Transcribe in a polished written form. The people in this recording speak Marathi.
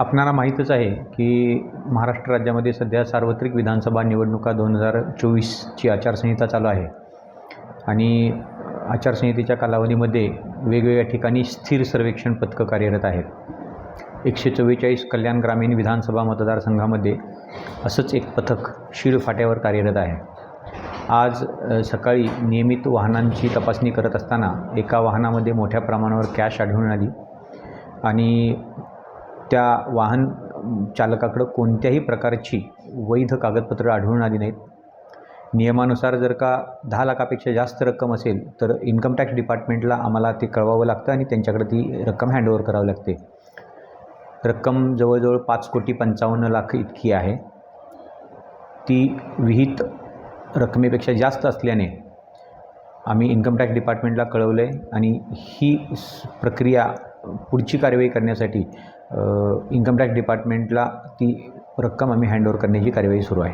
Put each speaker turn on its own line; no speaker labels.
आपणाला माहीतच आहे की महाराष्ट्र राज्यामध्ये सध्या सार्वत्रिक विधानसभा निवडणुका 2024ची आचारसंहिता चालू आहे आणि आचारसंहितेच्या कालावधीमध्ये वेगवेगळ्या ठिकाणी स्थिर सर्वेक्षण पथकं कार्यरत आहेत. 144 कल्याण ग्रामीण विधानसभा मतदारसंघामध्ये असंच एक पथक शीळ फाट्यावर कार्यरत आहे. आज सकाळी नियमित वाहनांची तपासणी करत असताना एका वाहनामध्ये मोठ्या प्रमाणावर कॅश आढळून आली आणि त्या वाहन चालकाकडं कोणत्याही प्रकारची वैध कागदपत्रं आढळून आली नाहीत. नियमानुसार जर का 10 लाखापेक्षा जास्त रक्कम असेल तर इन्कम टॅक्स डिपार्टमेंटला आम्हाला ते कळवावं लागतं आणि त्यांच्याकडे ती रक्कम हँडओव्हर करावी लागते. रक्कम जवळजवळ 5,55,00,000 इतकी आहे. ती विहित रकमेपेक्षा जास्त असल्याने आम्ही इन्कम टॅक्स डिपार्टमेंटला कळवलं आहे आणि ही प्रक्रिया पुढची कार्यवाही करण्यासाठी इन्कम टॅक्स डिपार्टमेंटला ती रक्कम आम्ही हँडओव्हर करण्याची कार्यवाही सुरू आहे.